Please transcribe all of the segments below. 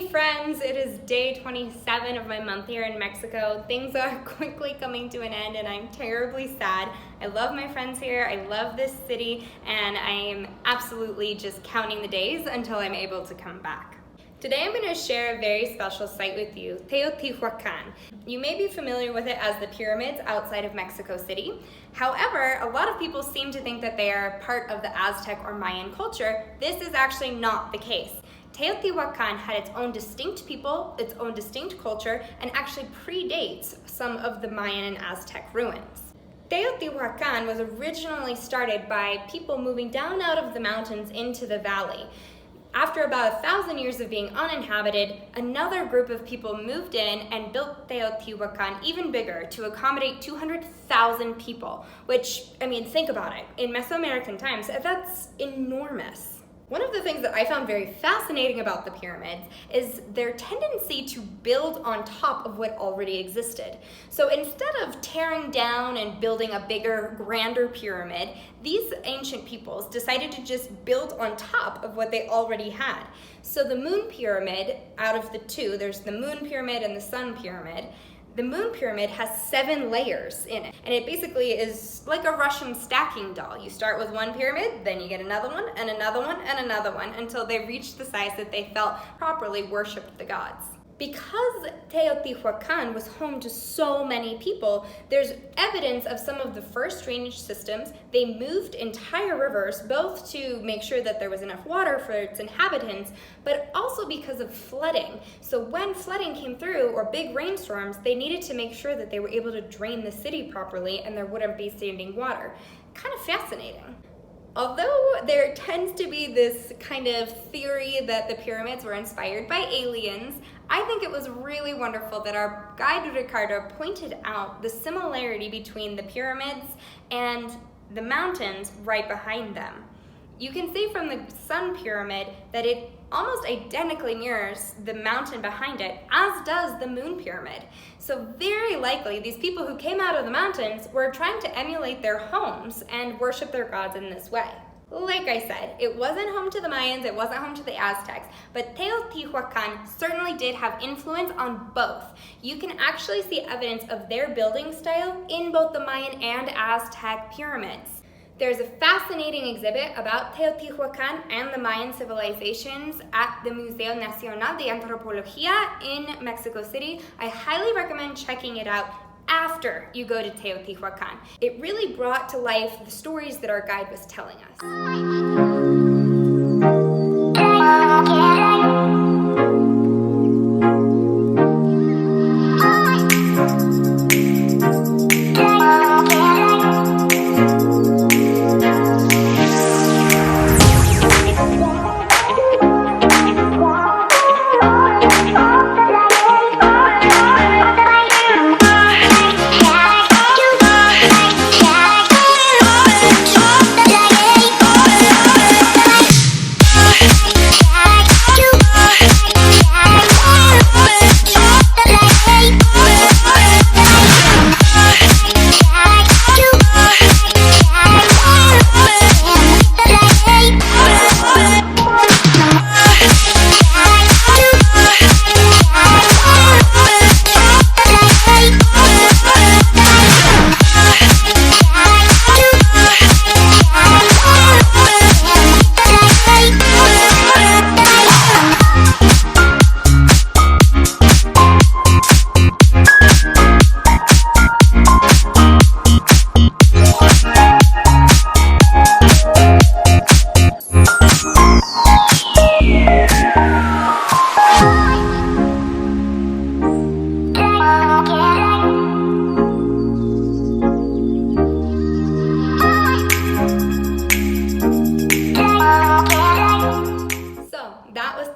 Hey friends, it is day 27 of my month here in Mexico. Things are quickly coming to an end and I'm terribly sad. I love my friends here, I love this city, and I am absolutely just counting the days until I'm able to come back. Today I'm going to share a very special site with you, Teotihuacan. You may be familiar with it as the pyramids outside of Mexico City. However, a lot of people seem to think that they are part of the Aztec or Mayan culture. This is actually not the case. Teotihuacan had its own distinct people, its own distinct culture, and actually predates some of the Mayan and Aztec ruins. Teotihuacan was originally started by people moving down out of the mountains into the valley. After about 1,000 years of being uninhabited, another group of people moved in and built Teotihuacan even bigger to accommodate 200,000 people, which, think about it. In Mesoamerican times, that's enormous. One of the things that I found very fascinating about the pyramids is their tendency to build on top of what already existed. So instead of tearing down and building a bigger, grander pyramid, these ancient peoples decided to just build on top of what they already had. So the moon pyramid, out of the two, there's the moon pyramid and the sun pyramid. The moon pyramid has 7 layers in it, and it basically is like a Russian stacking doll. You start with one pyramid, then you get another one, and another one, and another one, until they reached the size that they felt properly worshipped the gods. Because Teotihuacan was home to so many people, there's evidence of some of the first drainage systems. They moved entire rivers, both to make sure that there was enough water for its inhabitants, but also because of flooding. So when flooding came through, or big rainstorms, they needed to make sure that they were able to drain the city properly and there wouldn't be standing water. Kind of fascinating. Although there tends to be this kind of theory that the pyramids were inspired by aliens, I think it was really wonderful that our guide Ricardo pointed out the similarity between the pyramids and the mountains right behind them. You can see from the sun pyramid that it almost identically mirrors the mountain behind it, as does the moon pyramid. So very likely these people who came out of the mountains were trying to emulate their homes and worship their gods in this way. Like I said, it wasn't home to the Mayans, it wasn't home to the Aztecs, but Teotihuacan certainly did have influence on both. You can actually see evidence of their building style in both the Mayan and Aztec pyramids. There's a fascinating exhibit about Teotihuacan and the Mayan civilizations at the Museo Nacional de Antropología in Mexico City. I highly recommend checking it out after you go to Teotihuacan. It really brought to life the stories that our guide was telling us.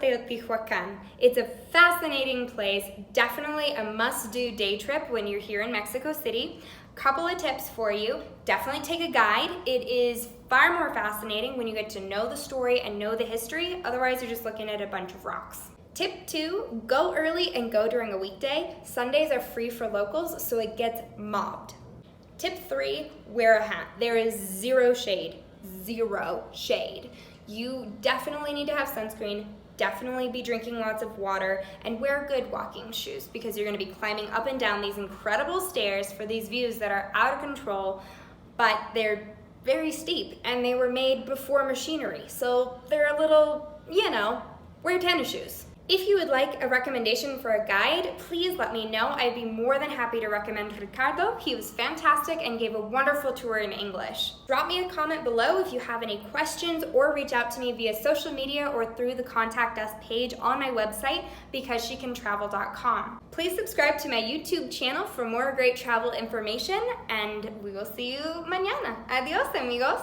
Teotihuacan. It's a fascinating place, definitely a must-do day trip when you're here in Mexico City. Couple of tips for you. Definitely take a guide. It is far more fascinating when you get to know the story and know the history. Otherwise, you're just looking at a bunch of rocks. Tip 2, go early and go during a weekday. Sundays are free for locals, so it gets mobbed. Tip 3, wear a hat. There is zero shade. You definitely need to have sunscreen. definitely be drinking lots of water, and wear good walking shoes because you're going to be climbing up and down these incredible stairs for these views that are out of control, but they're very steep and they were made before machinery, so they're a little, wear tennis shoes. If you would like a recommendation for a guide, please let me know. I'd be more than happy to recommend Ricardo. He was fantastic and gave a wonderful tour in English. Drop me a comment below if you have any questions, or reach out to me via social media or through the Contact Us page on my website, becauseshecantravel.com. Please subscribe to my YouTube channel for more great travel information, and we will see you mañana. Adios, amigos.